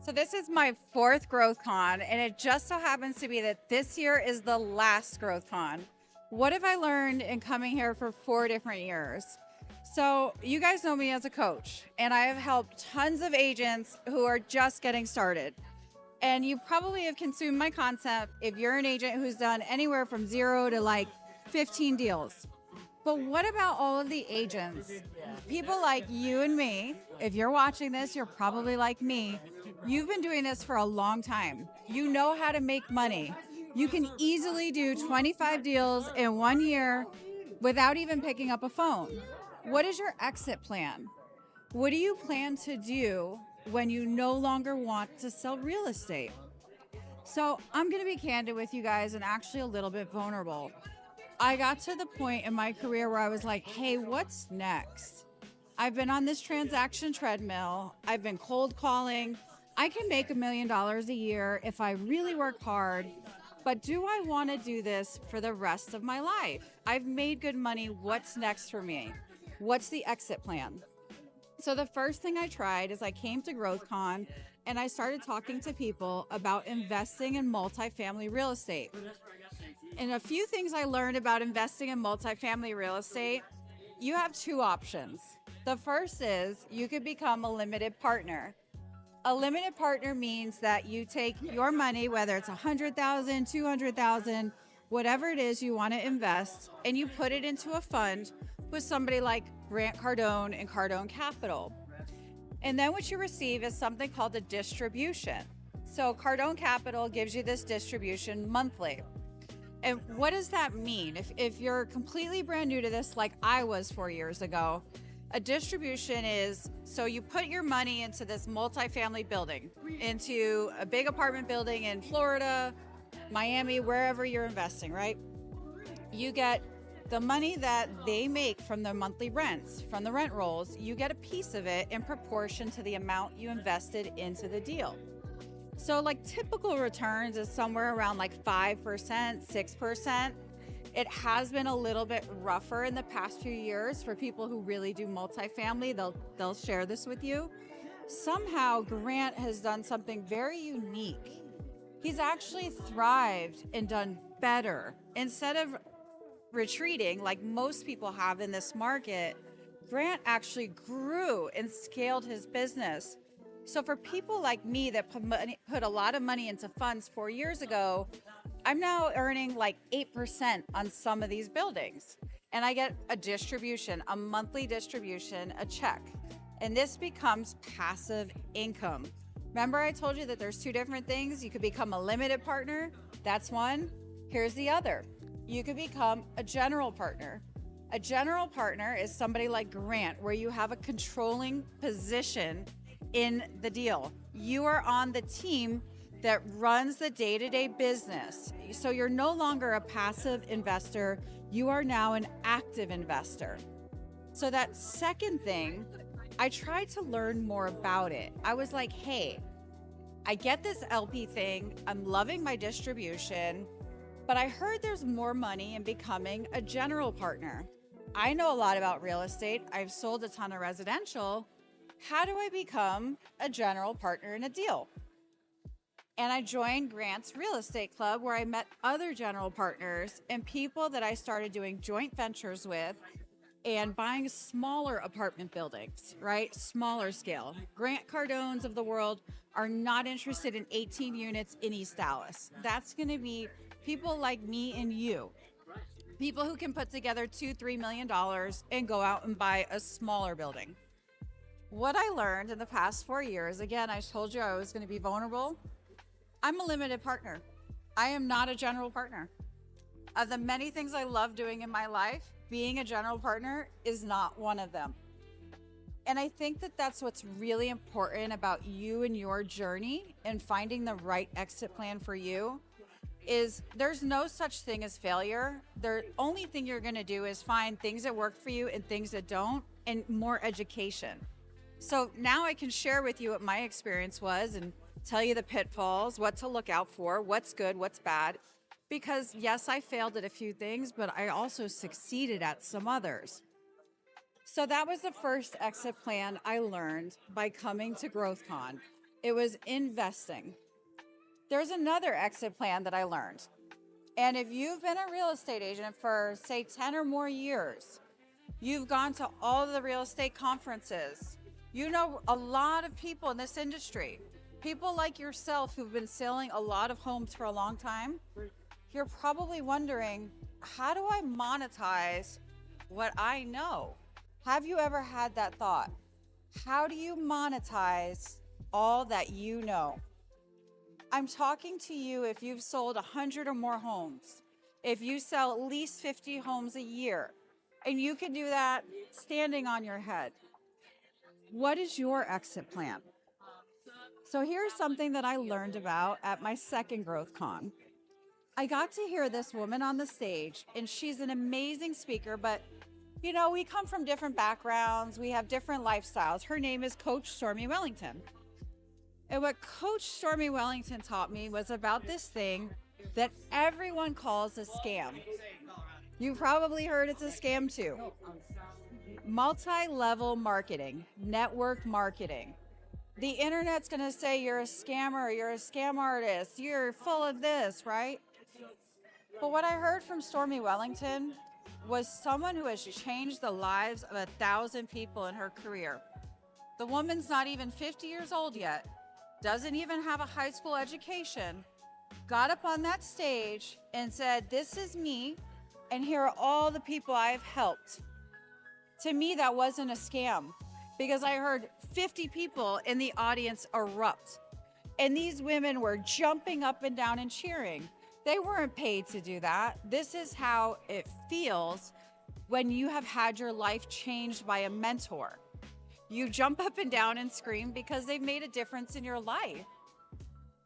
So this is my fourth GrowthCon, and it just so happens to be that this year is the last GrowthCon. What have I learned in coming here for 4 different years? So you guys know me as a coach, and I have helped tons of agents who are just getting started. And you probably have consumed my concept if you're an agent who's done anywhere from 0 to like 15 deals. But what about all of the agents? People like you and me, if you're watching this, you're probably like me. You've been doing this for a long time. You know how to make money. You can easily do 25 deals in 1 year without even picking up a phone. What is your exit plan? What do you plan to do when you no longer want to sell real estate? So I'm going to be candid with you guys and actually a little bit vulnerable. I got to the point in my career where I was like, hey, what's next? I've been on this transaction treadmill. I've been cold calling. I can make $1 million a year if I really work hard. But do I want to do this for the rest of my life? I've made good money. What's next for me? What's the exit plan? So the first thing I tried is I came to GrowthCon and I started talking to people about investing in multifamily real estate. And a few things I learned about investing in multifamily real estate, you have two options. The first is you could become a limited partner. A limited partner means that you take your money, whether it's 100,000, 200,000, whatever it is you want to invest, and you put it into a fund with somebody like Grant Cardone and Cardone Capital. And then what you receive is something called a distribution. So Cardone Capital gives you this distribution monthly. And what does that mean? If you're completely brand new to this, like I was 4 years ago, a distribution is, so you put your money into this multifamily building, into a big apartment building in Florida, Miami, wherever you're investing, right? You get the money that they make from the monthly rents, from the rent rolls, you get a piece of it in proportion to the amount you invested into the deal. So like typical returns is somewhere around like 5%, 6%. It has been a little bit rougher in the past few years for people who really do multifamily. They'll share this with you. Somehow Grant has done something very unique. He's actually thrived and done better. Instead of retreating like most people have in this market, Grant actually grew and scaled his business. So for people like me that put a lot of money into funds 4 years ago, I'm now earning like 8% on some of these buildings. And I get a distribution, a monthly distribution, a check. And this becomes passive income. Remember I told you that there's two different things? You could become a limited partner. That's one. Here's the other. You could become a general partner. A general partner is somebody like Grant, where you have a controlling position in the deal. You are on the team that runs the day-to-day business. So you're no longer a passive investor, you are now an active investor. So that second thing, I tried to learn more about it. I was like, hey, I get this LP thing, I'm loving my distribution, but I heard there's more money in becoming a general partner. I know a lot about real estate, I've sold a ton of residential. How do I become a general partner in a deal? And I joined Grant's Real Estate Club, where I met other general partners and people that I started doing joint ventures with and buying smaller apartment buildings, right? Smaller scale. Grant Cardones of the world are not interested in 18 units in East Dallas. That's going to be people like me and you. People who can put together $2-3 million and go out and buy a smaller building. What I learned in the past 4 years, again, I told you I was going to be vulnerable. I'm a limited partner. I am not a general partner. Of the many things I love doing in my life, being a general partner is not one of them. And I think that that's what's really important about you and your journey and finding the right exit plan for you is there's no such thing as failure. The only thing you're going to do is find things that work for you and things that don't, and more education. So now I can share with you what my experience was and tell you the pitfalls, what to look out for, what's good, what's bad. Because yes, I failed at a few things, but I also succeeded at some others. So that was the first exit plan I learned by coming to GrowthCon. It was investing. There's another exit plan that I learned. And if you've been a real estate agent for, say, 10 or more years, you've gone to all the real estate conferences, you know a lot of people in this industry, people like yourself who've been selling a lot of homes for a long time, you're probably wondering, how do I monetize what I know? Have you ever had that thought? How do you monetize all that you know? I'm talking to you if you've sold 100 or more homes, if you sell at least 50 homes a year, and you can do that standing on your head. What is your exit plan? So here's something that I learned about at my second GrowthCon. I got to hear this woman on the stage, and she's an amazing speaker, but you know, we come from different backgrounds, we have different lifestyles. Her name is Coach Stormy Wellington. And what Coach Stormy Wellington taught me was about this thing that everyone calls a scam. You've probably heard it's a scam too. Multi-level marketing, network marketing. The internet's gonna say you're a scammer, you're a scam artist, you're full of this, right? But what I heard from Stormy Wellington was someone who has changed the lives of 1,000 people in her career. The woman's not even 50 years old yet, doesn't even have a high school education, got up on that stage and said, "This is me, and here are all the people I've helped." To me, that wasn't a scam, because I heard 50 people in the audience erupt, and these women were jumping up and down and cheering. They weren't paid to do that. This is how it feels when you have had your life changed by a mentor. You jump up and down and scream because they've made a difference in your life.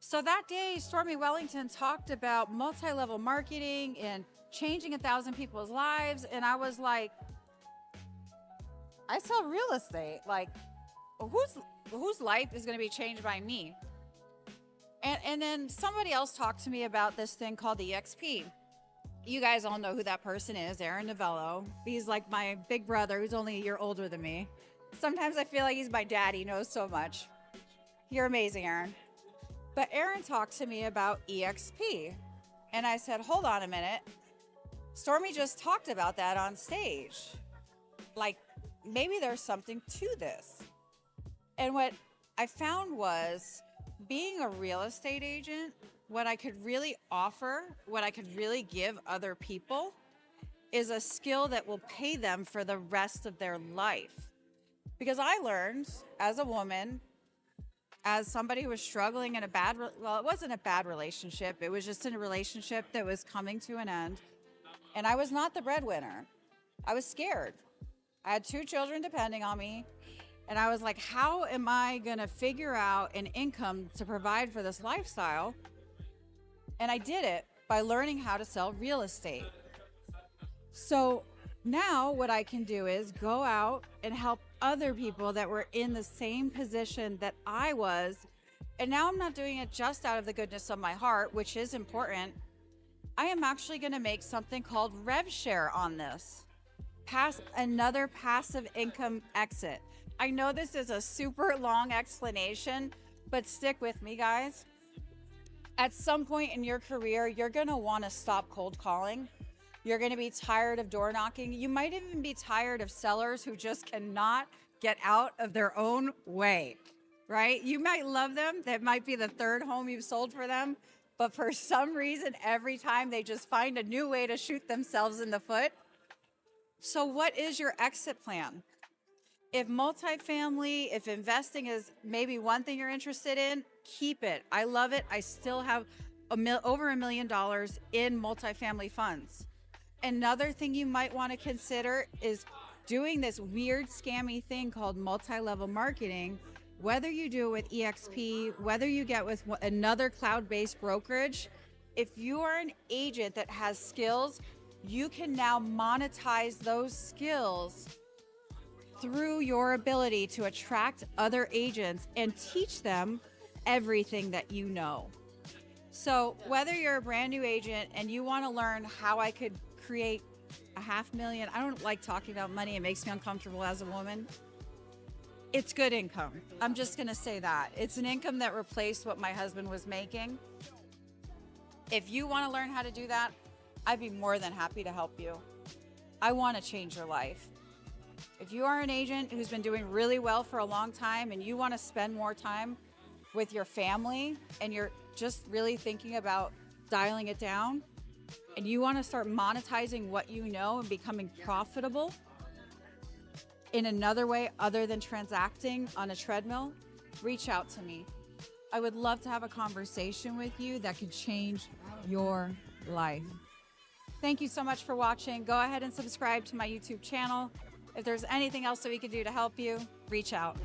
So that day, Stormy Wellington talked about multi-level marketing and changing 1,000 people's lives. And I was like, I sell real estate. Like, whose life is going to be changed by me? And then somebody else talked to me about this thing called the EXP. You guys all know who that person is, Aaron Novello. He's like my big brother who's only a year older than me. Sometimes I feel like he's my dad. He knows so much. You're amazing, Aaron. But Aaron talked to me about EXP. And I said, hold on a minute. Stormy just talked about that on stage. Like, maybe there's something to this. And what I found was, being a real estate agent, what I could really offer, what I could really give other people is a skill that will pay them for the rest of their life. Because I learned as a woman, as somebody who was struggling in it wasn't a bad relationship. It was just in a relationship that was coming to an end. And I was not the breadwinner. I was scared. I had 2 children depending on me. And I was like, how am I going to figure out an income to provide for this lifestyle? And I did it by learning how to sell real estate. So now what I can do is go out and help other people that were in the same position that I was. And now I'm not doing it just out of the goodness of my heart, which is important. I am actually going to make something called rev share on this. Another passive income exit. I know this is a super long explanation, but stick with me, guys. At some point in your career, you're going to want to stop cold calling. You're going to be tired of door knocking. You might even be tired of sellers who just cannot get out of their own way, right? You might love them. That might be the 3rd home you've sold for them. But for some reason, every time they just find a new way to shoot themselves in the foot. So what is your exit plan? If multifamily, if investing is maybe one thing you're interested in, keep it. I love it. I still have over $1 million in multifamily funds. Another thing you might want to consider is doing this weird scammy thing called multi-level marketing. Whether you do it with EXP, whether you get with another cloud-based brokerage, if you are an agent that has skills, you can now monetize those skills through your ability to attract other agents and teach them everything that you know. So whether you're a brand new agent and you want to learn how I could create $500,000, I don't like talking about money. It makes me uncomfortable as a woman. It's good income. I'm just going to say that. It's an income that replaced what my husband was making. If you want to learn how to do that, I'd be more than happy to help you. I want to change your life. If you are an agent who's been doing really well for a long time and you want to spend more time with your family and you're just really thinking about dialing it down and you want to start monetizing what you know and becoming profitable in another way other than transacting on a treadmill, reach out to me. I would love to have a conversation with you that could change your life. Thank you so much for watching. Go ahead and subscribe to my YouTube channel. If there's anything else that we can do to help you, reach out.